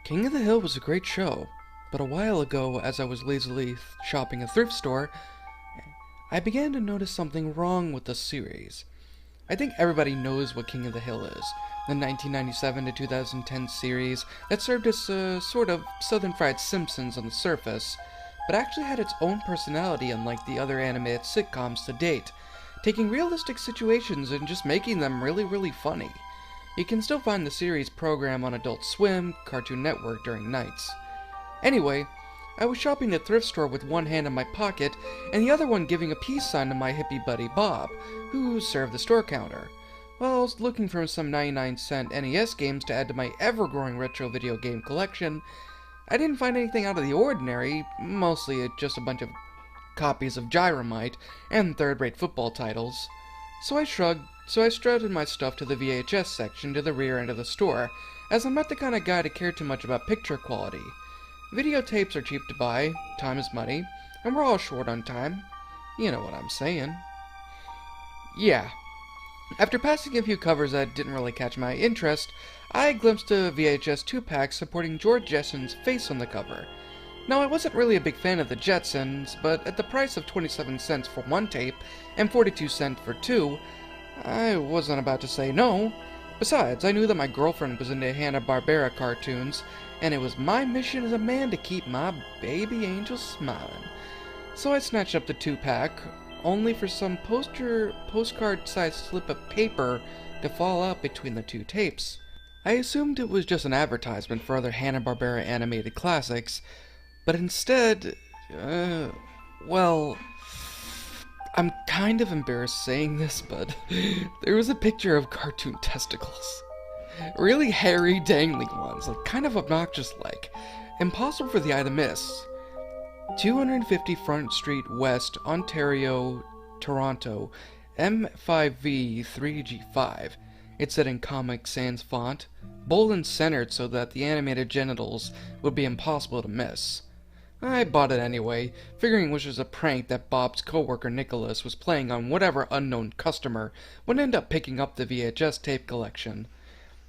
King of the Hill was a great show, but a while ago, as I was lazily shopping at a thrift store, I began to notice something wrong with the series. I think everybody knows what King of the Hill is, the 1997 to 2010 series that served as a sort of Southern Fried Simpsons on the surface, but actually had its own personality unlike the other animated sitcoms to date, taking realistic situations and just making them really funny. You can still find the series program on Adult Swim, Cartoon Network during nights. Anyway, I was shopping at a thrift store with one hand in my pocket and the other one giving a peace sign to my hippie buddy Bob, who served the store counter. While I was looking for some 99-cent NES games to add to my ever-growing retro video game collection, I didn't find anything out of the ordinary, mostly just a bunch of copies of Gyromite and third-rate football titles. So I strutted my stuff to the VHS section to the rear end of the store, as I'm not the kind of guy to care too much about picture quality. Videotapes are cheap to buy, time is money, and we're all short on time. You know what I'm saying. Yeah. After passing a few covers that didn't really catch my interest, I glimpsed a VHS 2-pack supporting George Jetson's face on the cover. Now, I wasn't really a big fan of the Jetsons, but at the price of 27 cents for one tape and 42 cents for two, I wasn't about to say no. Besides, I knew that my girlfriend was into Hanna-Barbera cartoons, and it was my mission as a man to keep my baby angel smiling. So I snatched up the 2-pack, only for some postcard-sized slip of paper to fall out between the two tapes. I assumed it was just an advertisement for other Hanna-Barbera animated classics, but instead, well, I'm kind of embarrassed saying this, but there was a picture of cartoon testicles. Really hairy, dangling ones, like kind of obnoxious-like. Impossible for the eye to miss. 250 Front Street West, Ontario, Toronto, M5V3G5. It said in Comic Sans font, bold and centered so that the animated genitals would be impossible to miss. I bought it anyway, figuring it was just a prank that Bob's coworker Nicholas was playing on whatever unknown customer would end up picking up the VHS tape collection.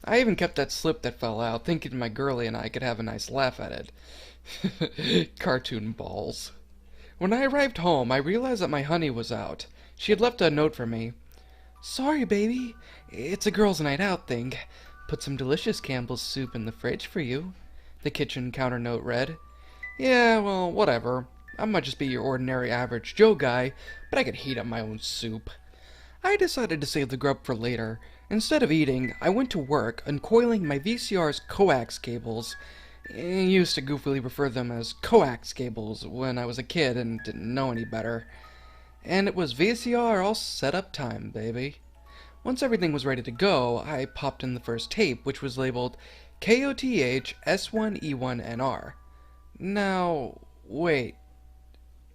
I even kept that slip that fell out, thinking my girlie and I could have a nice laugh at it. Cartoon balls. When I arrived home, I realized that my honey was out. She had left a note for me. "Sorry, baby. It's a girls' night out thing. Put some delicious Campbell's soup in the fridge for you," the kitchen counter note read. Yeah, well, whatever. I might just be your ordinary average Joe guy, but I could heat up my own soup. I decided to save the grub for later. Instead of eating, I went to work uncoiling my VCR's coax cables. I used to goofily refer to them as coax cables when I was a kid and didn't know any better. And it was VCR all set up time, baby. Once everything was ready to go, I popped in the first tape, which was labeled KOTH S1E1NR. Now, wait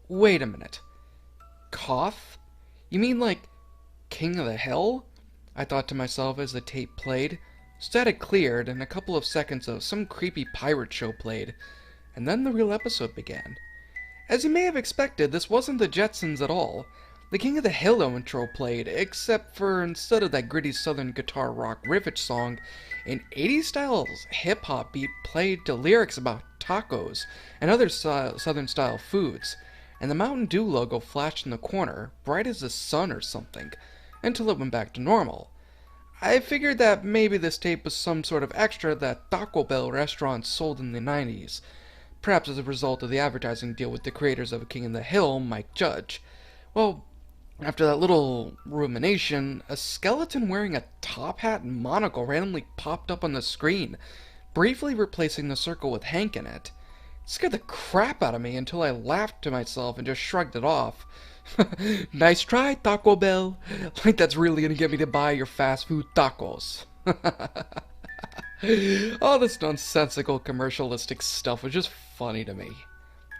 a minute. Koth? You mean like King of the Hill? I thought to myself as the tape played. Static cleared, and a couple of seconds of some creepy pirate show played, and then the real episode began. As you may have expected, this wasn't the Jetsons at all. The King of the Hill intro played, except for instead of that gritty southern guitar rock riffage song, an 80s style hip-hop beat played to lyrics about tacos and other southern style foods, and the Mountain Dew logo flashed in the corner, bright as the sun or something, until it went back to normal. I figured that maybe this tape was some sort of extra that Taco Bell restaurants sold in the 90s, perhaps as a result of the advertising deal with the creators of King of the Hill, Mike Judge. Well, after that little rumination, a skeleton wearing a top hat and monocle randomly popped up on the screen, briefly replacing the circle with Hank in it. It scared the crap out of me until I laughed to myself and just shrugged it off. Nice try, Taco Bell. Like that's really gonna get me to buy your fast food tacos. All this nonsensical commercialistic stuff was just funny to me.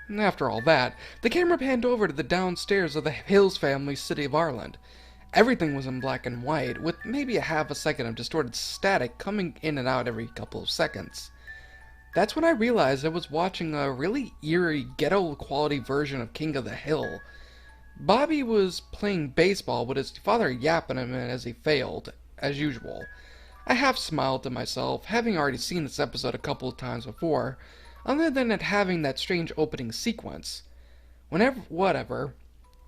After all that, the camera panned over to the downstairs of the Hills family city of Ireland. Everything was in black and white, with maybe a half a second of distorted static coming in and out every couple of seconds. That's when I realized I was watching a really eerie, ghetto-quality version of King of the Hill. Bobby was playing baseball with his father yapping him as he failed, as usual. I half smiled to myself, having already seen this episode a couple of times before, other than it having that strange opening sequence. Whatever,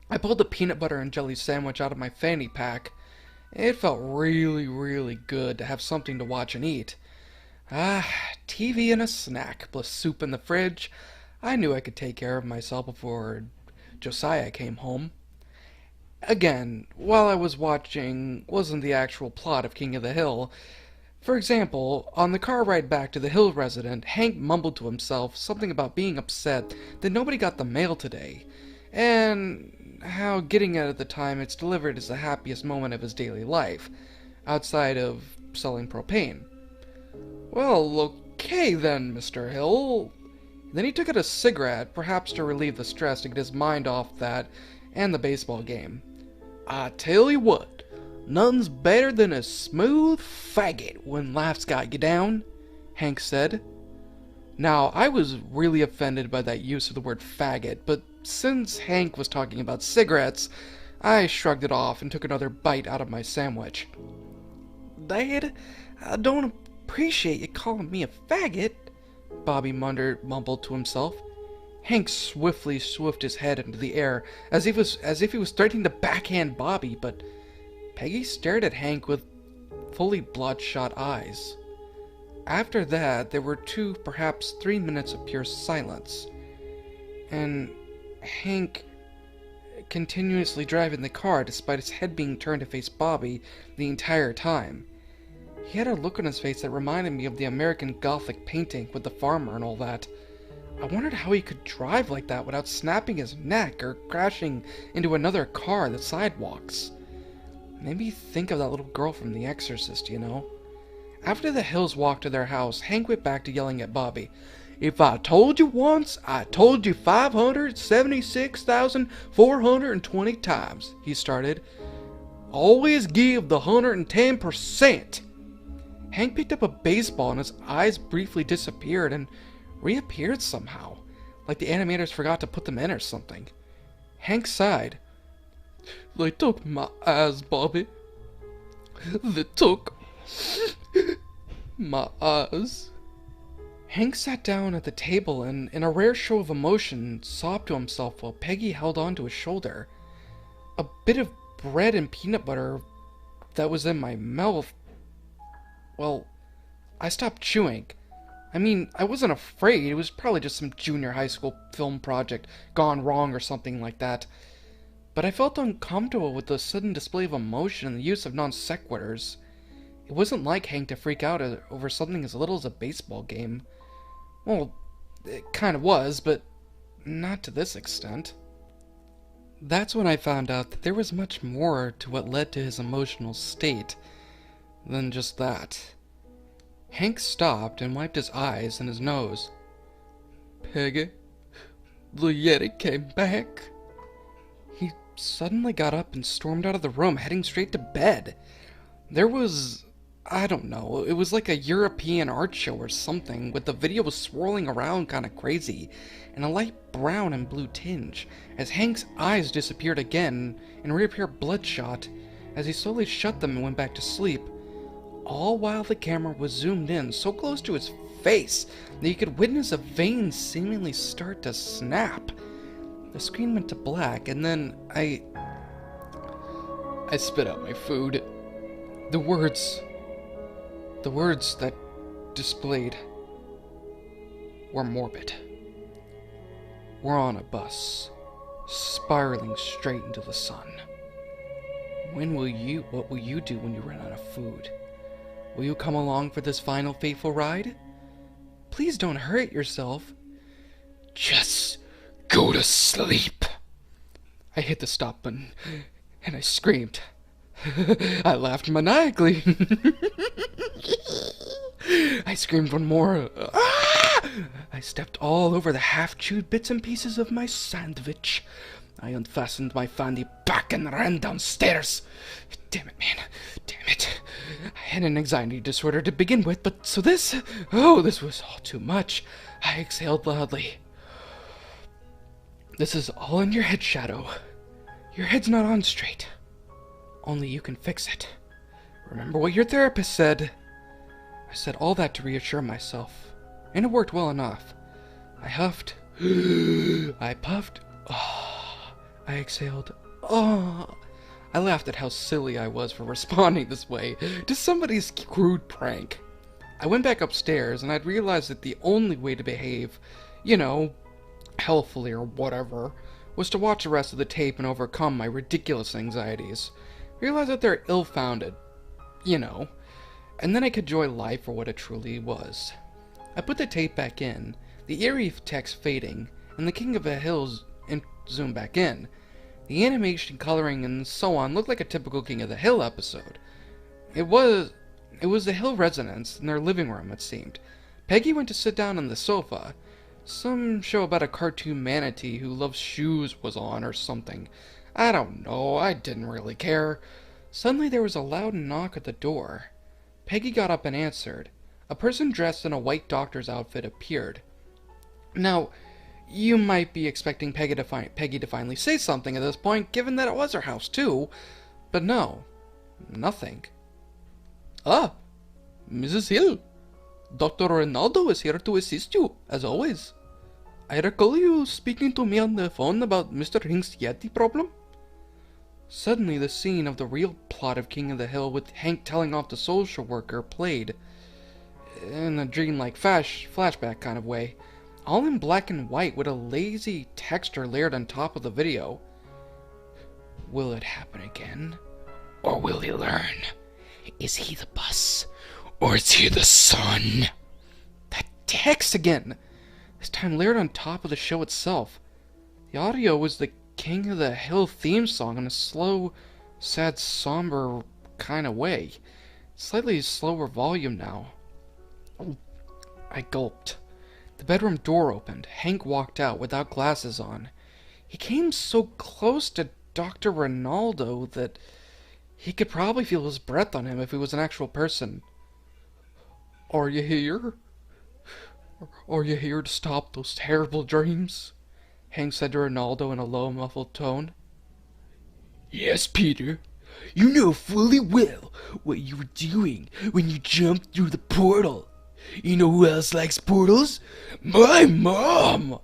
I pulled the peanut butter and jelly sandwich out of my fanny pack. It felt really, really good to have something to watch and eat. TV and a snack, plus soup in the fridge. I knew I could take care of myself before Josiah came home. Again, while I was watching wasn't the actual plot of King of the Hill. For example, on the car ride back to the Hill resident, Hank mumbled to himself something about being upset that nobody got the mail today, and how getting it at the time it's delivered is the happiest moment of his daily life, outside of selling propane. Well, okay then, Mr. Hill. Then he took out a cigarette, perhaps to relieve the stress to get his mind off that and the baseball game. I tell you what, nothing's better than a smooth faggot when life's got you down, Hank said. Now, I was really offended by that use of the word faggot, but since Hank was talking about cigarettes, I shrugged it off and took another bite out of my sandwich. Dad, I don't appreciate you calling me a faggot, Bobby mumbled to himself. Hank swiftly swiffed his head into the air, as if he was threatening to backhand Bobby, but Peggy stared at Hank with fully bloodshot eyes. After that, there were 2, perhaps 3 minutes of pure silence, and Hank continuously driving the car despite his head being turned to face Bobby the entire time. He had a look on his face that reminded me of the American Gothic painting with the farmer and all that. I wondered how he could drive like that without snapping his neck or crashing into another car on the sidewalks. Made me think of that little girl from The Exorcist, you know? After the Hills walked to their house, Hank went back to yelling at Bobby. If I told you once, I told you 576,420 times, he started. Always give the 110%. Hank picked up a baseball and his eyes briefly disappeared and reappeared somehow, like the animators forgot to put them in or something. Hank sighed. They took my eyes, Bobby. They took my eyes. Hank sat down at the table and, in a rare show of emotion, sobbed to himself while Peggy held on to his shoulder. A bit of bread and peanut butter that was in my mouth. Well, I stopped chewing. I mean, I wasn't afraid. It was probably just some junior high school film project gone wrong or something like that. But I felt uncomfortable with the sudden display of emotion and the use of non sequiturs. It wasn't like Hank to freak out over something as little as a baseball game. Well, it kind of was, but not to this extent. That's when I found out that there was much more to what led to his emotional state than just that. Hank stopped and wiped his eyes and his nose. Peggy, the Yeti came back. He suddenly got up and stormed out of the room, heading straight to bed. There was, I don't know, it was like a European art show or something, with the video swirling around kinda crazy, and a light brown and blue tinge, as Hank's eyes disappeared again and reappeared bloodshot, as he slowly shut them and went back to sleep. All while the camera was zoomed in so close to his face that you could witness a vein seemingly start to snap. The screen went to black, and then I spit out my food. The words that displayed were morbid. We're on a bus, spiraling straight into the sun. What will you do when you run out of food? Will you come along for this final fateful ride? Please don't hurt yourself. Just go to sleep. I hit the stop button, and I screamed. I laughed maniacally. I screamed one more. Ah! I stepped all over the half-chewed bits and pieces of my sandwich. I unfastened my fanny pack and ran downstairs. Damn it, man. Damn it. I had an anxiety disorder to begin with, but so this... Oh, this was all too much. I exhaled loudly. This is all in your head, Shadow. Your head's not on straight. Only you can fix it. Remember what your therapist said. I said all that to reassure myself, and it worked well enough. I huffed. I puffed. Oh, I exhaled. Oh. I laughed at how silly I was for responding this way to somebody's crude prank. I went back upstairs, and I'd realized that the only way to behave, healthfully or whatever, was to watch the rest of the tape and overcome my ridiculous anxieties. Realize that they're ill-founded, and then I could enjoy life for what it truly was. I put the tape back in, the eerie text fading, and the King of the Hills zoomed back in. The animation, coloring, and so on looked like a typical King of the Hill episode. It was the Hill residence in their living room, it seemed. Peggy went to sit down on the sofa. Some show about a cartoon manatee who loves shoes was on or something. I don't know, I didn't really care. Suddenly there was a loud knock at the door. Peggy got up and answered. A person dressed in a white doctor's outfit appeared. Now, you might be expecting Peggy to finally say something at this point, given that it was her house too, but no, nothing. Ah, Mrs. Hill, Dr. Ronaldo is here to assist you, as always. I recall you speaking to me on the phone about Mr. Hink's Yeti problem. Suddenly the scene of the real plot of King of the Hill with Hank telling off the social worker played, in a dreamlike flashback kind of way, all in black and white with a lazy texture layered on top of the video. Will it happen again? Or will he learn? Is he the bus? Or is he the sun? That text again! This time layered on top of the show itself. The audio was the King of the Hill theme song in a slow, sad, somber kind of way. Slightly slower volume now. I gulped. The bedroom door opened. Hank walked out without glasses on. He came so close to Dr. Ronaldo that he could probably feel his breath on him if he was an actual person. Are you here? Are you here to stop those terrible dreams? Hank said to Ronaldo in a low, muffled tone. Yes, Peter. You know fully well what you were doing when you jumped through the portal. You know who else likes portals? My mom!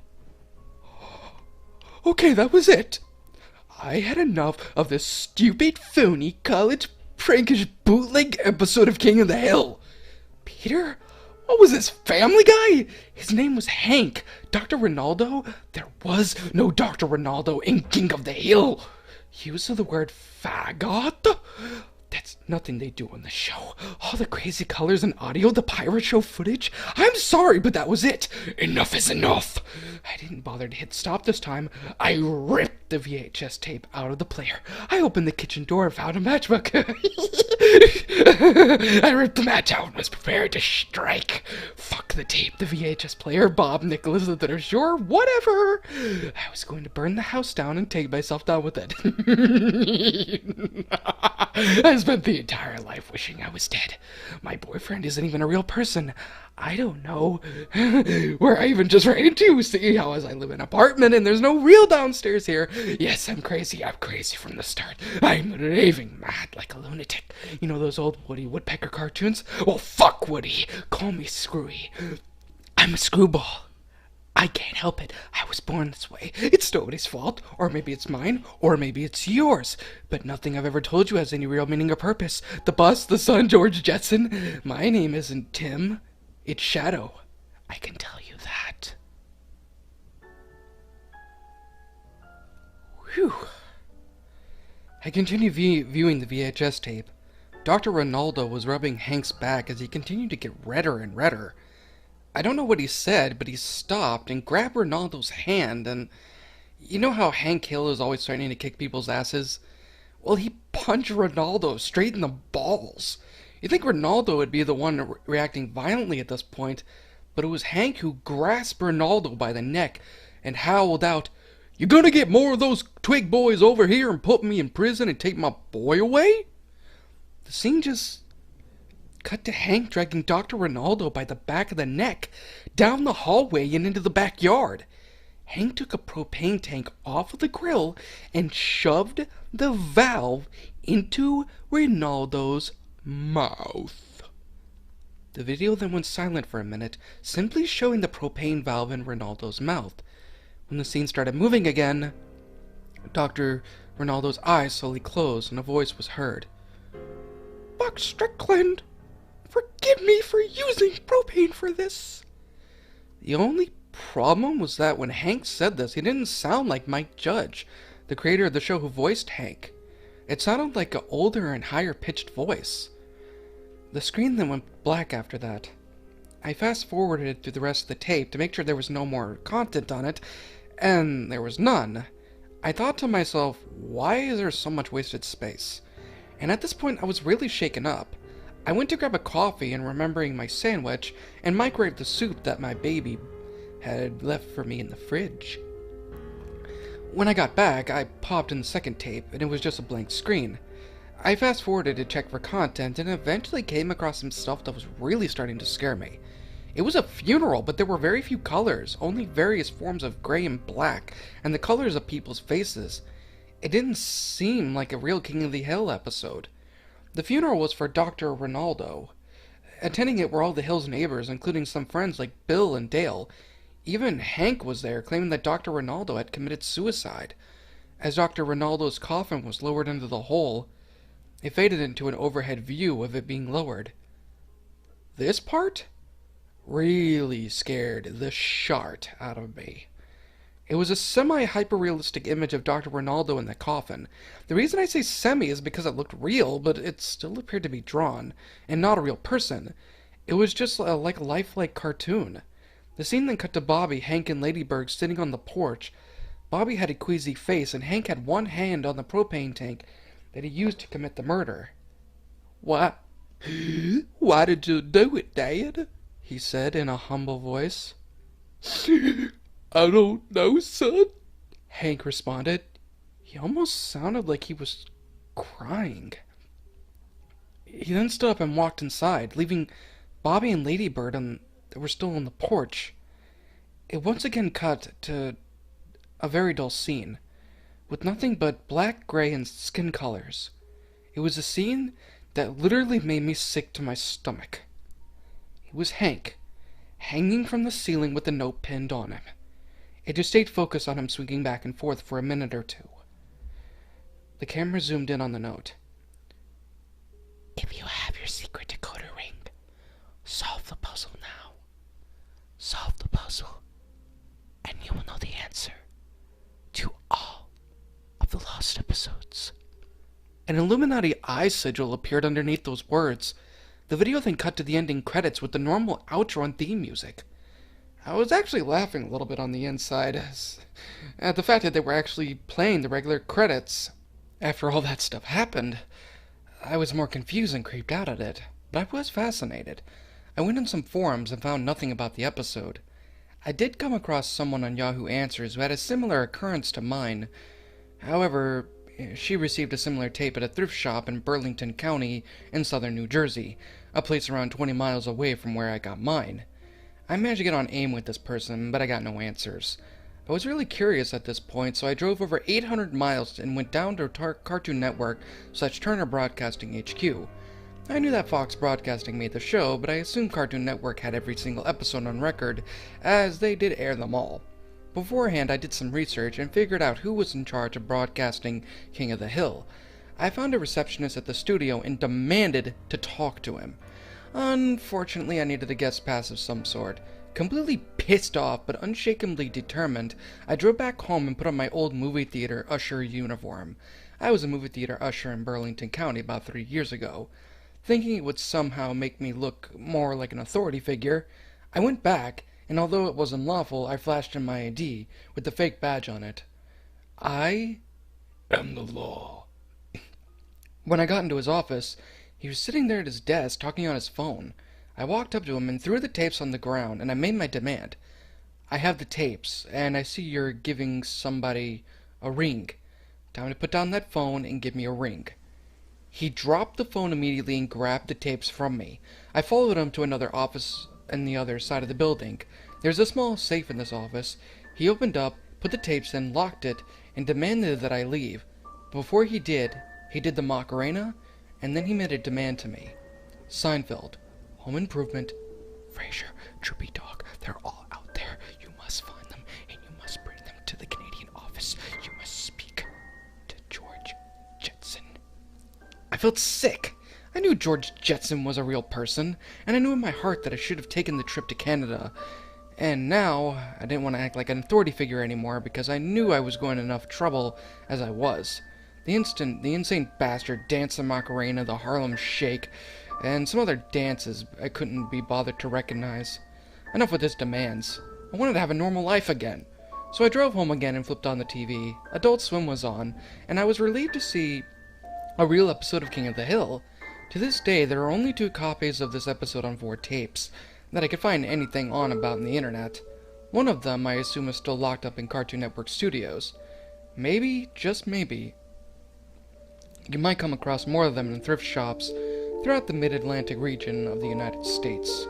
Okay, that was it. I had enough of this stupid, phony, college prankish bootleg episode of King of the Hill. Peter? What was this, Family Guy? His name was Hank. Dr. Ronaldo? There was no Dr. Ronaldo in King of the Hill. Use of the word faggot? That's nothing they do on the show. All the crazy colors and audio, the pirate show footage. I'm sorry, but that was it. Enough is enough. I didn't bother to hit stop this time. I ripped the VHS tape out of the player. I opened the kitchen door and found a matchbook. I ripped the match out and was prepared to strike. Fuck the tape, the VHS player, Bob, Nicholas, the dinner, sure, whatever. I was going to burn the house down and take myself down with it. I spent the entire life wishing I was dead. My boyfriend isn't even a real person. I don't know where I even just ran into. See how as I live in an apartment and there's no real downstairs here. Yes, I'm crazy. I'm crazy from the start. I'm raving mad like a lunatic. You know those old Woody Woodpecker cartoons? Well, fuck Woody. Call me Screwy. I'm a screwball. I can't help it. I was born this way. It's nobody's fault. Or maybe it's mine. Or maybe it's yours. But nothing I've ever told you has any real meaning or purpose. The bus, the sun, George Jetson. My name isn't Tim. It's Shadow. I can tell you that. Whew. I continued viewing the VHS tape. Dr. Ronaldo was rubbing Hank's back as he continued to get redder and redder. I don't know what he said, but he stopped and grabbed Ronaldo's hand, and you know how Hank Hill is always threatening to kick people's asses? Well, he punched Ronaldo straight in the balls. You'd think Ronaldo would be the one reacting violently at this point, but it was Hank who grasped Ronaldo by the neck and howled out, "You gonna get more of those twig boys over here and put me in prison and take my boy away?" The scene just cut to Hank dragging Dr. Ronaldo by the back of the neck, down the hallway and into the backyard. Hank took a propane tank off of the grill and shoved the valve into Ronaldo's mouth. The video then went silent for a minute, simply showing the propane valve in Ronaldo's mouth. When the scene started moving again, Dr. Ronaldo's eyes slowly closed and a voice was heard. "Buck Strickland, forgive me for using propane for this." The only problem was that when Hank said this, he didn't sound like Mike Judge, the creator of the show who voiced Hank. It sounded like an older and higher-pitched voice. The screen then went black after that. I fast-forwarded through the rest of the tape to make sure there was no more content on it, and there was none. I thought to myself, why is there so much wasted space? And at this point, I was really shaken up. I went to grab a coffee and remembering my sandwich, and microwaved the soup that my baby had left for me in the fridge. When I got back, I popped in the second tape, and it was just a blank screen. I fast-forwarded to check for content, and eventually came across some stuff that was really starting to scare me. It was a funeral, but there were very few colors, only various forms of gray and black, and the colors of people's faces. It didn't seem like a real King of the Hill episode. The funeral was for Dr. Ronaldo. Attending it were all the Hill's neighbors, including some friends like Bill and Dale. Even Hank was there, claiming that Dr. Ronaldo had committed suicide. As Dr. Ronaldo's coffin was lowered into the hole, it faded into an overhead view of it being lowered. This part really scared the shart out of me. It was a semi-hyper-realistic image of Dr. Ronaldo in the coffin. The reason I say semi is because it looked real, but it still appeared to be drawn, and not a real person. It was just like a lifelike cartoon. The scene then cut to Bobby, Hank, and Ladybird sitting on the porch. Bobby had a queasy face, and Hank had one hand on the propane tank that he used to commit the murder. Why did you do it, Dad?" he said in a humble voice. "I don't know, son," Hank responded. He almost sounded like he was crying. He then stood up and walked inside, leaving Bobby and Ladybird that were still on the porch. It once again cut to a very dull scene, with nothing but black, gray, and skin colors. It was a scene that literally made me sick to my stomach. It was Hank, hanging from the ceiling with a note pinned on him. It just stayed focused on him swinging back and forth for a minute or two. The camera zoomed in on the note. "If you have your secret decoder ring, solve the puzzle now. Solve the puzzle, and you will know the answer to all of the lost episodes." An Illuminati eye sigil appeared underneath those words. The video then cut to the ending credits with the normal outro and theme music. I was actually laughing a little bit on the inside at the fact that they were actually playing the regular credits. After all that stuff happened, I was more confused and creeped out at it, but I was fascinated. I went on some forums and found nothing about the episode. I did come across someone on Yahoo Answers who had a similar occurrence to mine. However, she received a similar tape at a thrift shop in Burlington County in southern New Jersey, a place around 20 miles away from where I got mine. I managed to get on AIM with this person, but I got no answers. I was really curious at this point, so I drove over 800 miles and went down to Cartoon Network / Turner Broadcasting HQ. I knew that Fox Broadcasting made the show, but I assumed Cartoon Network had every single episode on record, as they did air them all. Beforehand, I did some research and figured out who was in charge of broadcasting King of the Hill. I found a receptionist at the studio and demanded to talk to him. Unfortunately, I needed a guest pass of some sort. Completely pissed off, but unshakenly determined, I drove back home and put on my old movie theater usher uniform. I was a movie theater usher in Burlington County about 3 years ago. Thinking it would somehow make me look more like an authority figure, I went back, and although it was unlawful, I flashed in my ID with the fake badge on it. I am the law. When I got into his office, he was sitting there at his desk talking on his phone. I walked up to him and threw the tapes on the ground, and I made my demand. "I have the tapes, and I see you're giving somebody a ring. Time to put down that phone and give me a ring." He dropped the phone immediately and grabbed the tapes from me. I followed him to another office on the other side of the building. There's a small safe in this office. He opened up, put the tapes in, locked it, and demanded that I leave. Before he did the Macarena, and then he made a demand to me. "Seinfeld, Home Improvement, Frasier, Droopy Dog, they're all out there. You must find them, and you must bring them to the Canadian office. You must speak to George Jetson. I felt sick. I knew George Jetson was a real person, and I knew in my heart that I should have taken the trip to Canada. And now, I didn't want to act like an authority figure anymore because I knew I was going to enough trouble as I was. The insane bastard danced the Macarena, the Harlem Shake, and some other dances I couldn't be bothered to recognize. Enough with his demands. I wanted to have a normal life again. So I drove home again and flipped on the TV. Adult Swim was on, and I was relieved to see a real episode of King of the Hill. To this day, there are only 2 copies of this episode on 4 tapes that I could find anything on about in the internet. One of them I assume is still locked up in Cartoon Network Studios. Maybe, just maybe, you might come across more of them in thrift shops throughout the mid-Atlantic region of the United States.